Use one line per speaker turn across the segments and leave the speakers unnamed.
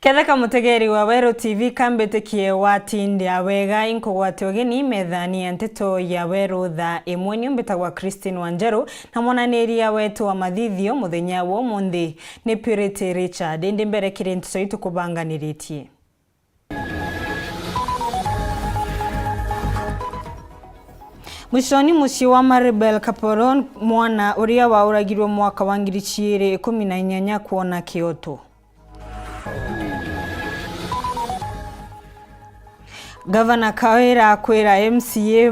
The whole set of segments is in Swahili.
Ketheka mutegeri wa Weru TV kambetekie watindi awega inkogwate ogeni methani Nteto ya Weru Thaa Imwe nyombetagwa Christine Wanjeru na mwananiria wetu wa mathithio muthenya wo mundi ni Purity Richard ndi mbere kiri Nteto itu kubanganiritie. Mwishoni muci wa Maribel Kaporon mwana uria wauragirwo mwaka wa 2018 kuona Kyoto. Gavana Kawira kwira MCA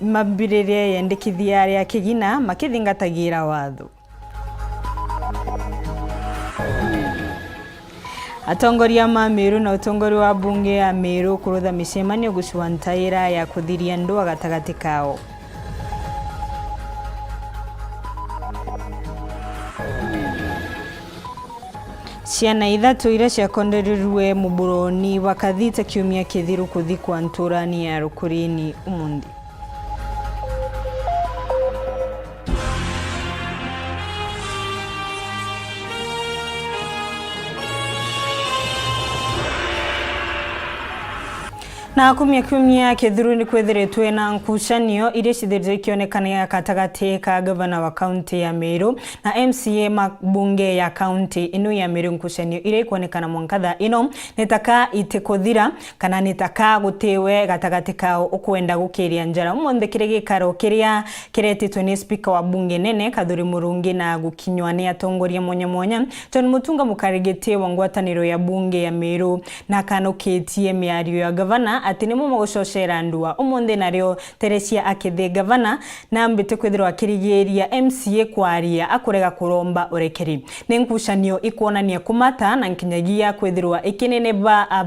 mabirire yendekithia ria kigina makithingatagira watho. Atongoria ma Meru na utongori wa bunge ya Meru kurutha micemanio gucua ntaira ya kuthiria ndua gatagati kao. Ciana ithatu iria ciakondererirwe muburoni wakathita kiumia kithiru kuthikwa nturani ya Rukurini umundi. Na kumia kithiru ni kwethiretwe na nkucanio iria cithirije kionekana katagati ka gavana wa kaunti ya Meru na MCA mabunge ya kaunti ino ya Meru. Nkucanio iria ikuonekana mwankatha ino nitaka itikuthira kana nitaka gutewe gatagati kao ukwenda gukiria njara umonde kire gikaro kiria kiretitwe ni speaker wa bunge nene Kathuri Murungi na gukinywa ni atongoria mwanya John Mutunga mukarigete wa ngwataniro ya bunge ya Meru na kanoketie miario ya gavana ati ni mumo gucoshera ndua umonde nario Teresia akithe gavana na mbite kwithirwa kirigiria MCA kwaria akurega kuromba urekeri. Ni nkucanio ikuonania kumata na nkinyagia kwithirwa ikinene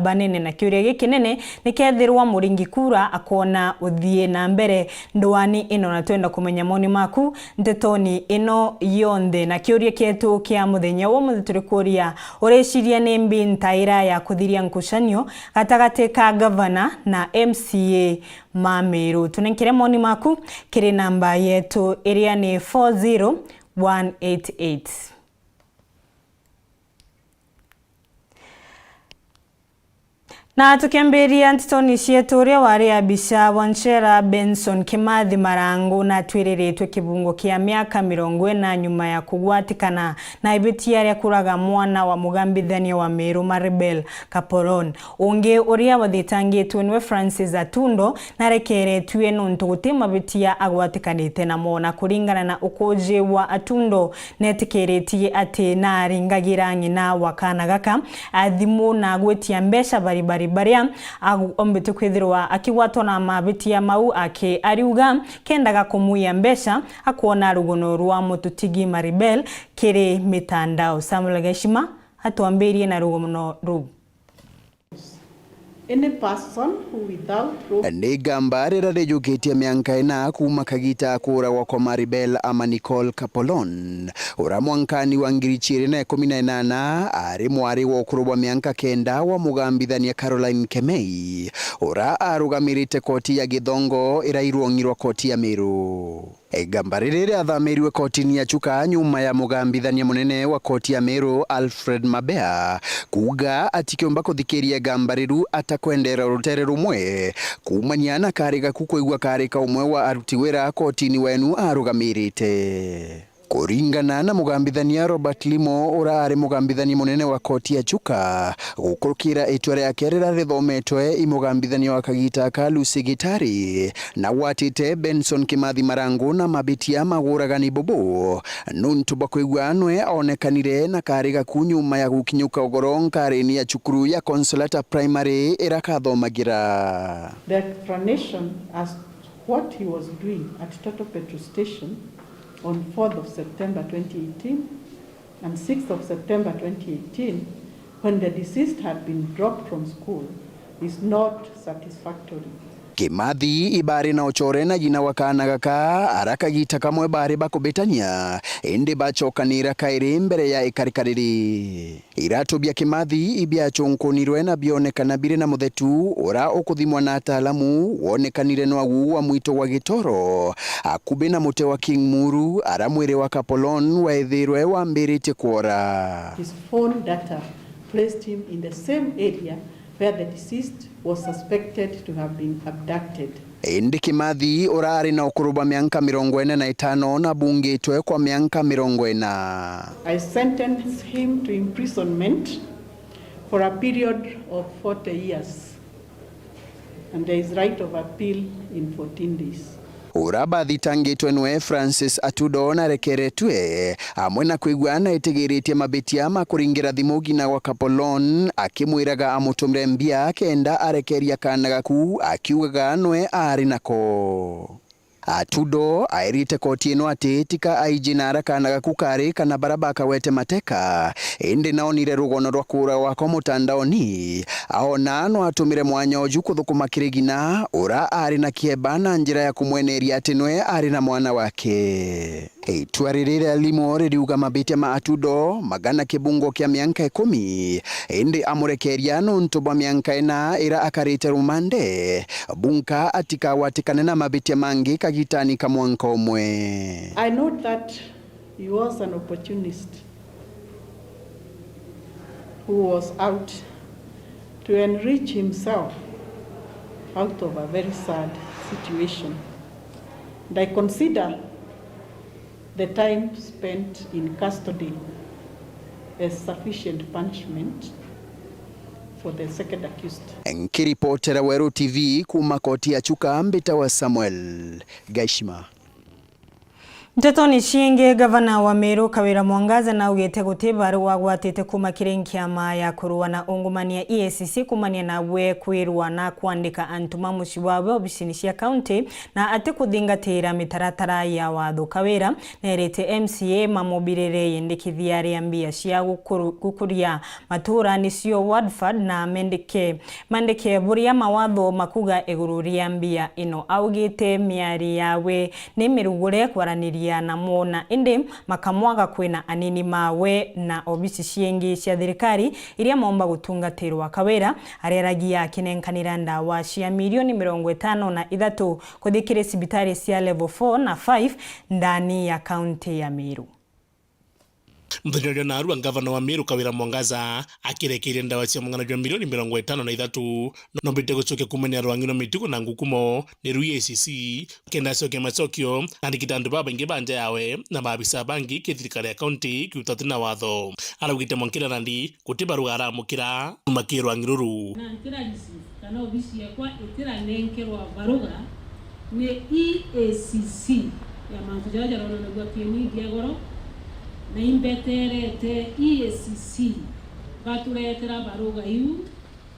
banene na kiuria gikinene nikethirwa muringi kura akona uthie na mbere nduani ino na twenda kumenya moni maku ntetoni ino yonde na kiuria kietu kia muthenya wo muthituri kuria ureciria ni mbi ntaira ya kuthiria nkucanio gatagati ka gavana na MCA ma Meru. Tunenkire moni maku kiri namba yetu iria ni 40188. Na tukiambiria Ntitoni cietu uria wari abisha Wanchera Benson Kimathi Marangu na twiriretwe kibungo kia miaka 40 nyuma ya kugwatikana na ibitia ria kuraga mwana wa mugambithania wa Meru Maribel Kaporon. Unge uria wathitangitwe niwe Francis Atundo na rekeretwe nontu gutima bitia agwatikanite na mona kuringana na ukoje wa Atundo netikeretie ati na aringagira ngina wakana gaka athimu na gwetia mbesha baribari baria ombete kwithirwa akiwatwa na mabitia mau ake ariuga kendaga kumuya mbesha akuona rugono rwa mututigi Maribel kiri mitandao. Samuel Geshima atuambirie na rugono ru.
Any person who without proof
ni gambarira rejuketia mianka ina kuma kagita kura kwa Maribel ama Nicole Kapolon ura mwankani wa 2018 ari mwari wa kurubwa mianka kenda wa mugambithania Caroline Kemei ura arugamirite koti ya Githongo irairwongirwa koti ya Meru. Gambarire athamiriwe kotini ya Chuka nyuma ya mugambithania munene wa koti ya Meru Alfred Mabea kuga atikiomba kuthikiria gambariru atakwendera rutere rumwe kumania na kariga kukoigwa karika umwe wa aruti wira kotini wenu arugamirite. Kuringana na mugambithania Robert Limo ura ari mugambithania munene wa koti ya Chuka gukurukira itware yake rira rithometwe imugambithania wa kagita ka Lucy Gitari na watite Benson Kimathi Marangu na mabitia maguragani bobo nuntu bakoigwa anwe onekanire na kariga kunyuma ya gukinyuka ogoronkari ya cukuru ya Consolata Primary irakathomagira.
The explanation as what he was doing at Toto Petrol Station on 4th of September 2018 and 6th of September 2018 when the deceased had been dropped from school is not satisfactory.
Kimathi ibari na ochore na jina wakana gaka arakagita kamwe bari bakobetania ende bachokanira kairi mbere ya ikarikariri. Iratu bya Kimathi ibya chonkonirwe na bionekana bire na muthetu ora okuthimwa na ataalamu wonekanire no agu wa mwito wa gitoro akube na mute wa King Muru aramwire wa Kapolon wa ethirwe wa mbirite kuora.
His phone data placed him in the same area where the deceased was suspected to have been abducted.
Indi Kimathi urari na ukuruba mianka 45 na bungitwe kwa mianka 40.
I sentenced him to imprisonment for a period of 40 years, and there is right of appeal in 14 days.
Uraba thitangitwe nwe Francis Atudo na rekeretwe amwe na kwigwana itigiritie mabitia makuringira thimugina wa Kapolon akimwiraga amutumire mbia kenda arekeria kana gaku akiugaga nwe ari nako. Atudo airite koti ino ati tika aijinara kana gaku kari kana barabaka wete mateka indi naonire rugono rwa kura wako mutandaoni aona no atumire mwanya oju kuthukuma kirigina ura ari na kieba na njira ya kumweneria ati nwe ari na mwana wake. Twaririre limore riuga mabitia ma Atudo magana kibungo kia mianka 10 indi amurekeria no ntobwa mianka 4 ira akarite rumande bunka atika watikane na mabitia mangi kagitani kamwanka umwe.
I note that he was an opportunist who was out to enrich himself out of a very sad situation. And I consider the time spent in custody as sufficient punishment for the second accused.
Nkiripotera Weru TV kuma koti ya Chuka Mbita wa Samuel Gaishima.
Nteto ni shienge gavana wa Meru Kawira Mwangaza na ugete gutibaru wagwatete kuma kirenkiama ya kuruwa na ungumania EACC kumania na we kuirwa na kuandika antuma mushiwawe obishinishia county na ate kuthingatira mitaratara ya watho. Kawira nerete MCA mamobirere yendekithia riambia cia gukuria matura nisio Wadford na mandike buria mawatho makuga iguru riambia ino augite miari yawe ni mirugure kwaraniria na mona indi makamwaga kwina anini mawe na obisi ciengi cia thirikari iria maomba gutungatirwa. Kawira areragia kinenkanira ndawa cia milioni 53 kuthikire sibitari cia level 4 na 5 ndani ya county ya Meru.
Mthonyo na aru gavana wa Meru Kawira Mwangaza akirekeria ndawa cia mungana milioni 53 no mbite gucoke kumenya rwangino mituko na ngukumo ni EACC kenda coke macokio andikita andu babangi banja yawe na babisa bangi kithirikari ya county kiutatu na watho arugite monkira nandi kutibaru aramukira makirwa ngiruru
na ntira receive kana obisi yakwa itira nenkerwa baruga ni EACC ya mantu jaja rono nagwa kieni diagoro na imbeterete EACC baturetera baruga iu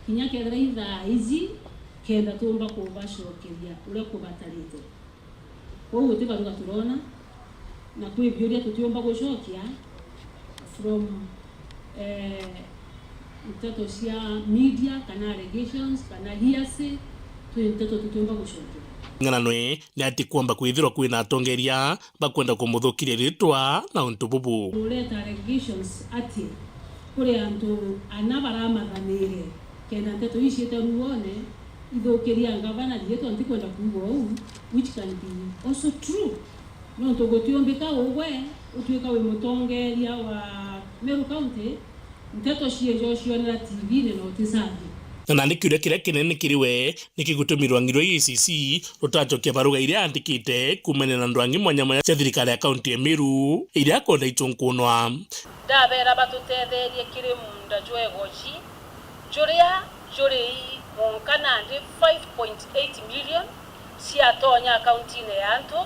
kinya kethira ithaa izi kenda tumba kubacokeria ule kubatarite koguo ti baruga turona na kwibioria tutiomba gucokia from Nteto cia media kana allegations kana hearsay Nteto tutiomba gucokia
ngana nwe ni ati kwamba kwithirwa kwina atongeria bakwenda kumuthukiria ritwa na untu bubu
ureta allegations ati kuri antu anabaramathanire kenda Nteto iciete ruone ithukiria gavana rieto antikwenda kuuga which can be also true no tugutiombika ugwe utuika wi mutongeria wa Meru County Nteto ciejo cionera TV ne no tisathi
na nikiure kire kinene kiriwe nikigutumirwa ngiro EACC rutachokia baruga iria andikite kumene na ndwangi mwanya cia thirikari ya county ya Meru iria konda itunkunwa
ndabera batutetherie kiri munda jwegochi juria juri munkana ndi 5.8 million cia tonya county ne yanto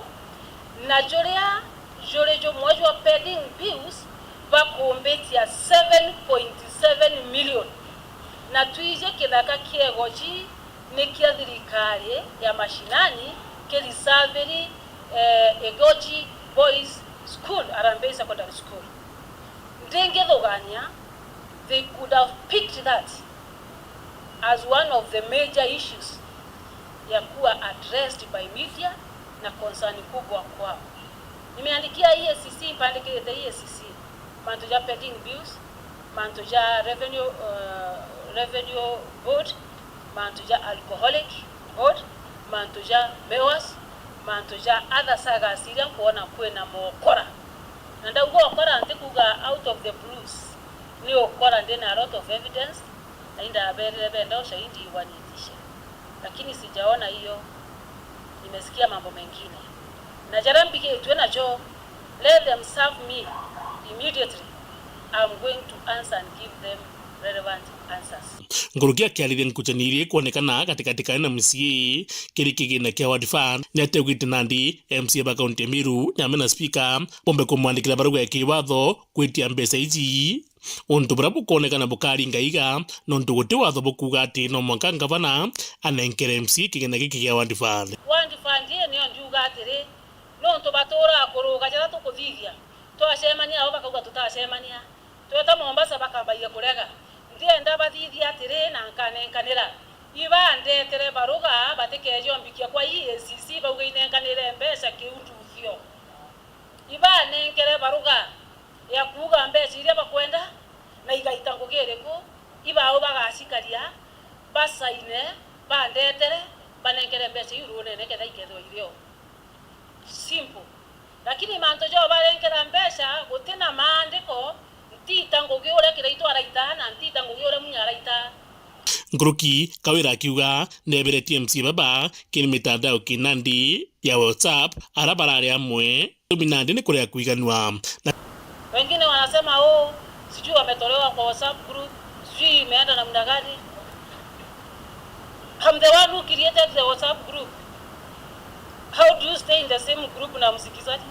na juria jo mwajwa pending bills bakumbetia 7.7 million na tuije kithaka kiegochi ni kia thirikari ya mashinani kirisaveri Egochi Boys School Arambe Secondary School ndengethogania they could have picked that as one of the major issues ya kuwa addressed by media na concern kubwa kwao. Nimeandikia EACC pandike the EACC mantoja pending bills mantoja revenue board, mantoja alcoholic board, mantoja mewas, mantoja other saga sirian kuona kwena mokora. Nanda ugo okora antikuga out of the blues. ni ukora ndena a lot of evidence na inda benda ushahidi wanitisha, lakini sijaona hiyo. Nimesikia mambo mengine na jarambike tuena jo, let them serve me immediately. I'm going to answer and give them relevant answers.
Ngurugia kialithia nkuchanirie kuonekana katika na MCA kirikigina kia ward fund ni ategwite nandi MCA ba kaunti ya Meru nyamena speaker pombe kumwandikira baruga ya kiwatho kwitia mbeca ici untu burabu kuonekana bukari ngaiga nontu guti watho bukuga ati no mwanka ngavana anenkere MCA kigina giki kia ward fund
ye niyo njuga atiri nontu batura akuruga jara tukuthithia twacemania abo bakauga tutacemania tweta Mombasa bakambaiya kurega ndienda bathithia atiri na nkanenkanira ibandetere baruga batikejo mbikia kwa EACC bauga inenkanire mbeca kiunduthio ibanenkere baruga ya kuga mbeca iria bakwenda na igaitangugireko ibao bagacikaria basaine bandetere banenkere mbeca irune neketha iketho irio simple, lakini manto jo barenkera mbeca gutina maandiko ntitangugiure kiraitwa raita na ntitangugiure munyaraita.
Nguruki kawira akiuga nebere TMC baba kini mitandao kinandi ya WhatsApp arabarari amwe minandi ni kurea kuiganwa.
Wengine wanasema sijui wametolewa kwa WhatsApp group, sijui imeenda na muda gani. I'm the one who created the WhatsApp group. How do you stay in the same group na msikizaji?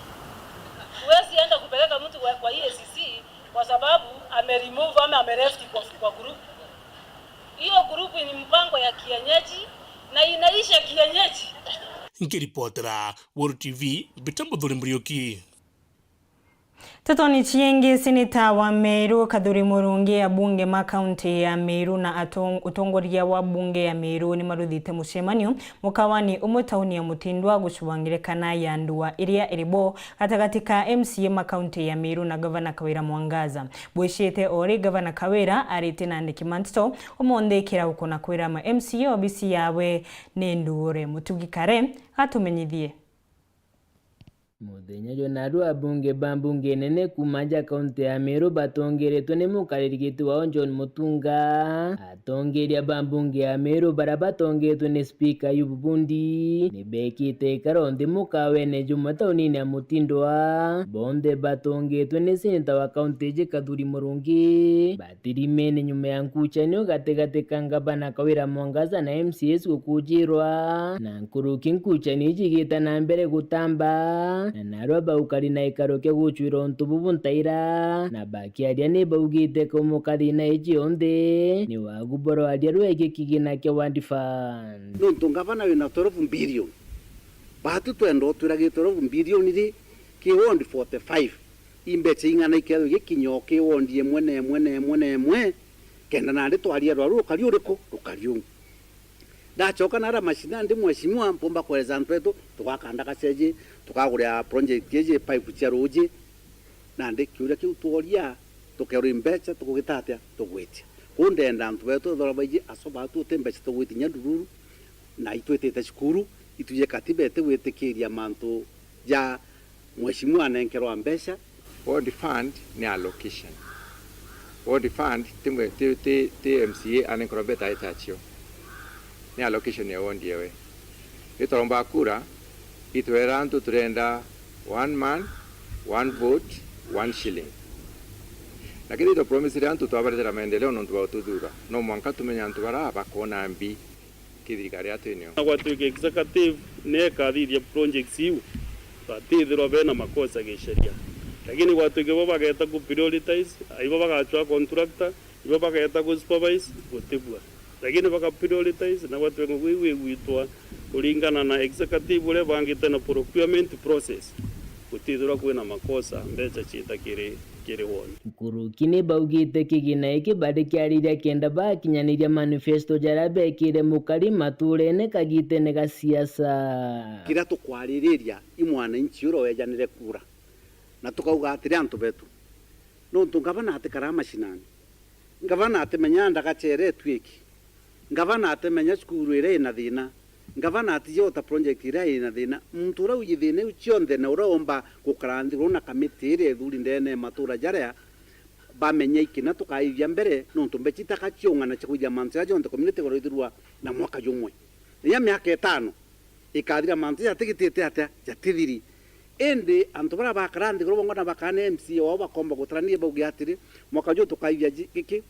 Huwezi enda kupeleka mtu kwa EACC kwa sababu ameremove ama amereft kwa group. Hiyo group ni mpango ya kienyeji na inaisha kienyeji.
Nkiripotera Weru TV bitambo dhuri Murioki.
Totoni chienge seneta wa Meru Kadhuri Murungi ya bunge ma kaunti ya Meru na utongoria wa bunge ya Meru ni maruthite mucemanio mukawani umwe tauni ya Mutindwa gucubangirekana ya ndua iria iribo gatagati ka MCA ma kaunti ya Meru na Governor Kawira Mwangaza bwishite ori Governor Kawira arite na Nteto Manto umondekera uko na kwira ma MCA obisi yawe nendure mutugikare hatumenyithie.
Muthenya jonaru abunge bambunge nene kumaja kaunti ya Meru batongeretwe ni mukaririkitu wao John Mutunga atongeria bambunge ya Meru barabatongetwe ni speaker yububundi ni bekite karonde mukawene Jumatauni ya Mutindwa bonde batongetwe ni seneta wa kaunti je Kadhuri Murungi batirimene nyuma ya nkuchanio gategate kangabana Kawira Mwangaza na MCS kukujirwa na nkuruki nkuchani jigita na mbere gutamba na naroba ukari na ikaro kya guchwira ntububu ntaira na bakiaria ni baugite ko mukari na iji onde ni waguboro aria rwege kigina kya ward fund
no tungavana wina 12 billion batu twendo twiragite 12 billion ri ki ward 45 imbeche ingana ikero gikinyo ki ward emwe kenda na ndi twaria rwaru kari uriko rukariu ndachoka nara mashina ndi mweshimwa mpomba kweleza Nteto tukakanda kaseje tukagura project yeje pipe cia roje na ndi kiuria kiu tworia tukero mbeca tukugitatia tugwitia kundenda Nteto thora baije asoba tu tembeca tugwitinya ndururu na itwetete cukuru ituje katibete gwitikiria mantu ja mweshimwa nenkerwa mbeca.
Ward fund ni allocation. Ward fund timwe TMCA anenkora beta itachio ni allocation ya wondi yewe itoromba kura itwera ntu turenda 1 man 1 vote 1 shilling lakini to promise yantu twabaretera maendeleo nontu bautudura no mwanka tumenya ntu bara bakona mbi kithirikari atenyo
gwatuike executive ne kathithia projects iu batithirwa bena makosa gisheria lakini gwatuike bo bageta ku prioritize aibo bagachwa contractor ibo bageta ku supervise gutibwa lakini baka prioritize na watu wengi witwa kulingana na executive ule bangite na procurement process kutithura kwina makosa mbeca chita kiri woni
kurukini baugite kigina iki bari kyariria kenda bakinyaniria manifesto jarabe kire mukari maturene kagite ne gasiasa
kira tukwariria imwana inchi uro wejanire kura na tukauga atiri antu betu no tungavana atikara mashinani ngavana atimenya ndagachere twiki ngavana atemenya cukuru ire ina thina ngavana atiyota project ire ina thina muntu ura uyithine ucionthe na uraomba gukaranthi runa kamiti ire thuri ndene matura jaria bamenya ikina tukaivya mbere no tumbechita kachiongana chakuja mantu ya jonte community goroithirwa na mwaka jumwe ya miaka 5 ikathira mantu ya tigitite ata jatithiri ende antobara bakarandi gorobongo na bakane MC o bakomba gutrania baugi atiri mwaka jo tukaivya giki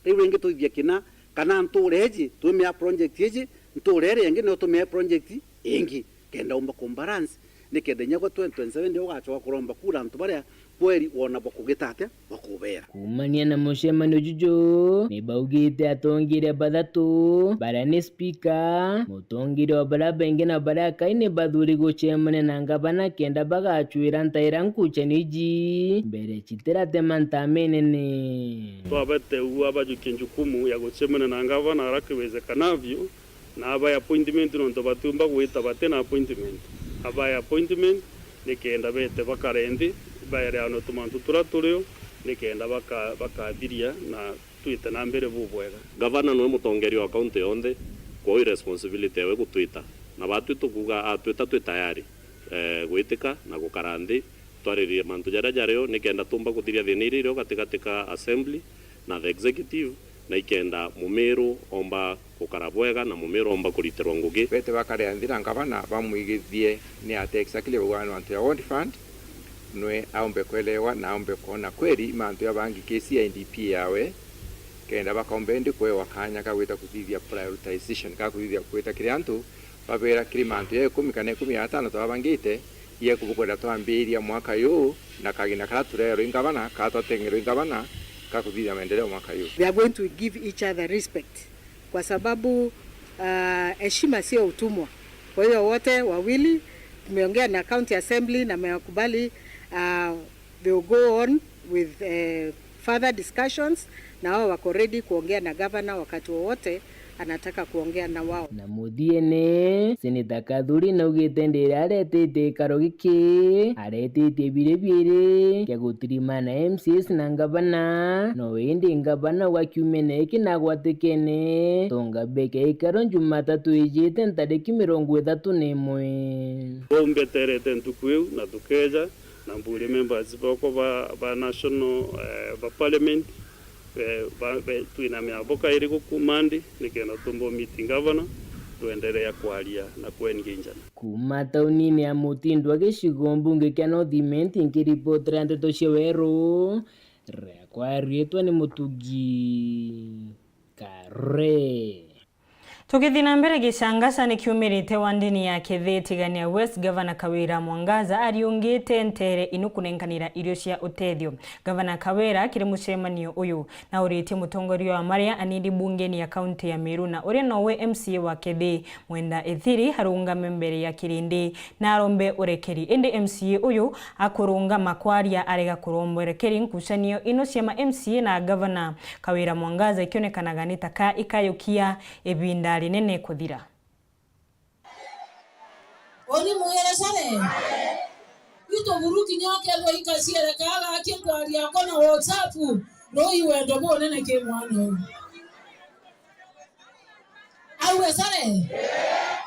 iwenge tuivya kina kana ntureji tumia project yeji nturere yengi no tumia project yengi kenda umba combalance nikende kwa 2027 ndio gacho kuromba kura ntubare kweri wona bokugitate bakubera
kumania na mushemano jujo ni baugite atongire bathatu barane speaker mutongire obara benge na baraka ine bathuri gochemane na ngabana kenda bagachwira ntaira nkucheniji mbere chitera temantamenene
twabate uaba jukenjukumu ya gochemane na ngabana harakiwezekanavyo na aba appointment no batumba gwita bate na appointment aba appointment nikenda bete bakarendi bayare ano tumantu turaturio nikenda bakathiria na twite na mbere bubwega
gavana no mutongeri wa county yonde kwa responsibility we gutwita na batu tukuga atwita twitayari gwitika na gukarandi twaririe mantu jareo nikenda tumba kuthiria thiniriro katika assembly na the executive na ikenda mumiru omba kukarabwega na mumiru omba kuriterwa ngugi
bete bakare andira ngabana bamwigithie ni ate exactly one want ya ward fund nwe aombe kwelewa na aombe kuona kweli mantu ya bangi KCIDP yawe kenda bakombe ndi kwe wakanya ka gwita kuthithia prioritization ka kuthithia kwita kiriantu babera kirimantu ya 10 kana 15 twabangite ye kubukwenda twambiria mwaka yu na kagina kala turero ingabana ka twatengero ingabana ka kuthithia maendeleo mwaka yu.
We are going to give each other respect kwa sababu heshima sio utumwa. Kwa hiyo wote wawili tumeongea na county assembly na mewakubali they will go on with further discussions na wao wako ready kuongea na governor wakati wowote anataka kuongea na wao.
Na muthiene seneta Kathuri na ugitendere aretete karogiki aretete birebire kya gutirima na MCs na ngabana no wende ngabana wa kiumeneke na gwatekene tonga beke ikaro Jumatatu ijite ntariki 31
bombe terete ntukweu na tukeja na mburi members bako ba national ba parliament tuina miaboka iri kukumandi nikenda tumbo meeting governor tuendelea kwalia na kuenginjana
kuma taunini ya Mutindo agishigo mbunge kya North nkiripotera Nteto cia Weru rekwa rietwa ni Mutugi Kare.
Tukithi na mbere gicangasa ni kiumirite wandini ya Kithe tigania West Governor Kawira Mwangaza ariungite ntere inukunenkanira irio cia utethio. Governor Kawira kiri mucemanio uyu na urite mutongoria wa maria anidi bungeni ya county ya Meru na uria nowe MCA wa Kithe Mwenda Ethiri harunga membere ya Kirindi na arombe urekeri indi MCA uyu akurunga makwaria arega kurombo urekeri nkucanio ino cia MCA na Governor Kawira Mwangaza ikionekanaga ni taka ikayukia ebinda nene kuthira.
Oni muhera sare. Ito buruki nyoke ndo ikasiere kaga akikwari akona WhatsApp no iwendo bo nene ke mwana. Awe sare.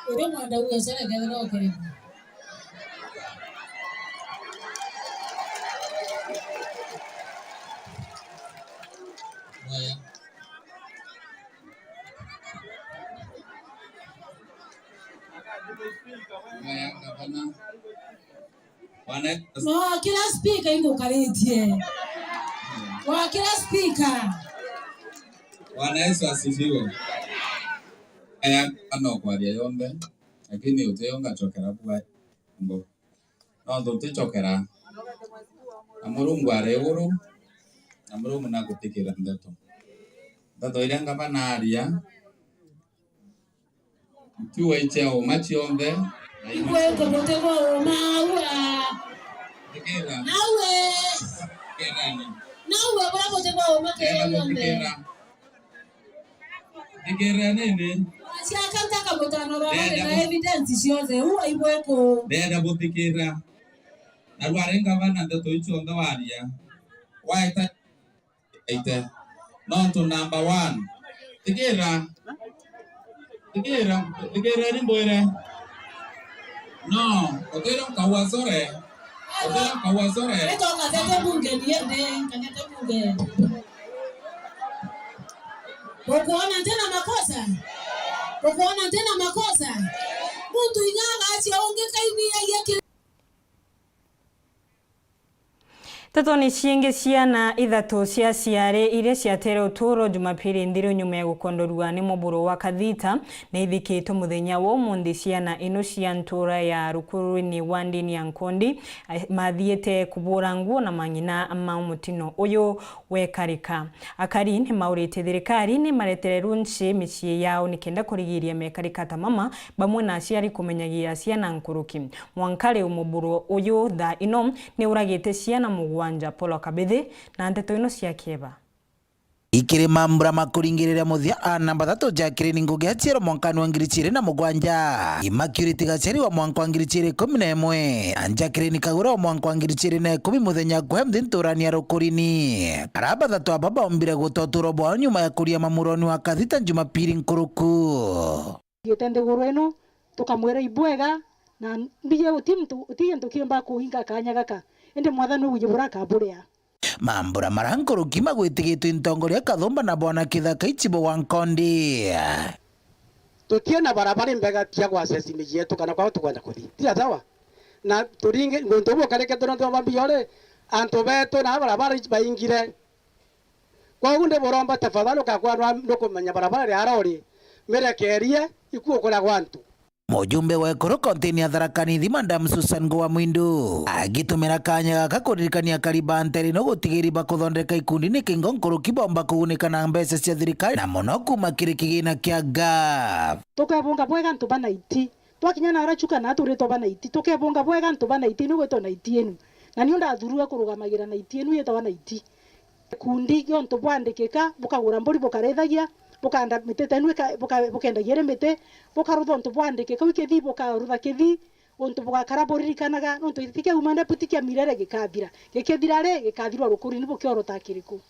Ore mwanda uwe sare ke ndo kere. No, kila speaker ingo kaletie. Wa kila speaker.
Bwana Yesu asifiwe. Aya ano kwa dia yombe. Lakini uteyonga chokera bwa mbo. No ndo chokera. Amurungu arewuru. Amurungu na kutikira Nteto. Nteto iranga banaria. Kiwa icheo machi yombe.
Iwe kobotego mawa.
Tikira.
Nawe.
Tikirani.
Nawe bravo tego makeyonde.
Tikira nini?
Si akantaka botano bale na evidence sioze huwa ibweko.
Deda botikira. Narwarenga bana Nteto ichonga waria. Waita ite. Non to number 1. Tikira. Tikira ni mboire. No, otero kawasore. Odera kawazore.
Eto katete bunge niende, kanete bunge. Kuona tena makosa. Kuona tena makosa. Mtu inyaga asiongeka ini yake.
Nteto ni ciingi ciana ithatu cia ciare iria ciatere uturo Jumapili ndiro nyuma ya gukondorua ni muburo wa Kathita na ithikitwo muthenya wa umuthi ciana ino cia ntura ya rukuru-ini wa ndini ya Nkondi mathiete kubura nguo na manyina ma mutino uyu wekarika. Akari ni maurite thirikari ni maretereru nchi micii yao nikenda kurigiria mekarika ta mama bamwe na aciari kumenyagira ciana nkuruki. Mwankare umuburo uyu Thaa ino ni uragite ciana wanja polo kabithe na Nteto ino cia kieba
ikiri mambura makuringirira muthia ana batatu jakire ningugi atiero mwankani wa ngirichire na mugwanja Immaculate gacheri wa mwanka wa ngirichire 11 anjakire nikagura wa mwanka wa ngirichire na 10 muthenya kwa mthinturani ya rukurini araba thatu ababa ombire gutoturo bwa nyuma ya kuria mamuroni wa Kathita Jumapili nkuruku
gitende gurweno tukamwera ibwega na mbiye utintu kiomba kuhinga kanya gaka ende mwathani ujibura kaburia
mambura marankuruki magwitigitwo intongoria Kathumba na bwana Kithaka Ichibo wa Nkondi
tutie na barabara mbega tia kwa sesi miji yetu kana kwa tukwenda kuthi tira sawa na turinge ngonto bo kareke tonto bambiore anto beto na barabara baingire kwa gunde boromba tafadhali kakwa ndoko manya barabara ya rori merekerie ikuo kula gwantu
mujumbe wa Ekuru kontini ya Tharakani Madam Susan Gowa Mwindu agitumira kanya gaka kuririkania kariba nteri no gutigiri bakuthondeka ikundi ni kingo nkuruki bomba kugunika na mbeca cia thirikari na muno kuma kiri kigina kia GAF
tukabunga bwega ntu bana iti twakinya na arachuka na tureto bana iti tukabunga bwega ntu bana iti nugo to na iti enu na niunda athurua kurugamagira na iti enu yeto bana iti kundi yo ntu bwandikika bukagura mburi bukarethagia bukanda mitete nwe bukenda yere mete bukarutho ntu bwandike ko ikethi bukarutha kethi ontu bukaraboririkanaga nontu itike umanda putikia mirere gikathira gikethirare gikathirwa rukuri ni bukioro takiriku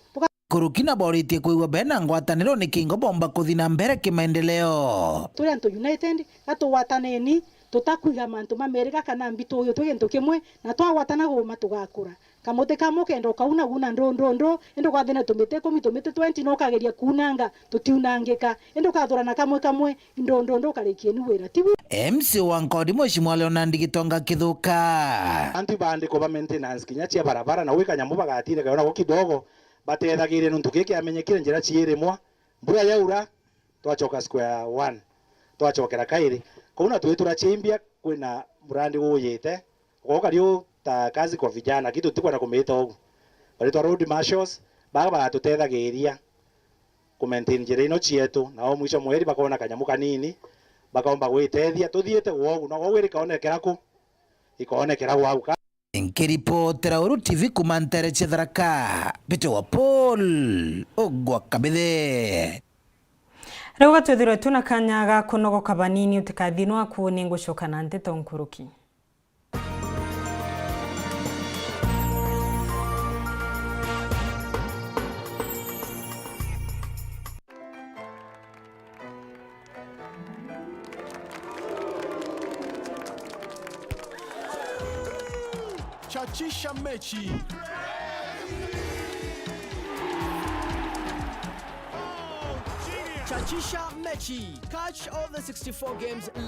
kurukina boritie kuigwa bena ngwataniro ni kingo bomba kuthina mbere kimaendeleo
turi antu united atu wataneni tutakuiga mantu mamerika kana mbito uyo twegento kimwe na twawatana goma tugakura kamote kamoke ndo kauna guna ndo endo kwathina tumite 20 no kageria kunanga tutiunangika endo kathurana kamwe ndo karikie ni wira tibu
MC wa Nkondi Mheshimiwa Leonard Gitonga Kithuka
anti bandi ko ba maintenance kinya cia barabara na wika nyamu bagatire kaona go kidogo batethagire nuntu giki amenyekire njira ciire mwa mbura yaura twachoka square 1 twachokera kairi kuna twetura chimbia kwina murandi uyite goka rio ta kazi kwa vijana kitu tikwa na kumita ogu bali twa road marshals baba tutethagiria ku maintain njira ino chietu na o mwisho mweri bakona kanyamu kanini bakaomba gwitethia tuthiete wogu no gwiri kaonekera ku ikaonekera wau
Nkiripotera Weru TV kumantere Tharaka Bito wa Paul ogwa kabithe
Rau gatwethirwe tuna kanya ga kunogoka banini utikathinwa kuoni ngucoka na Nteto nkuruki
Chachisha mechi. Chachisha mechi. Catch all the 64 games live.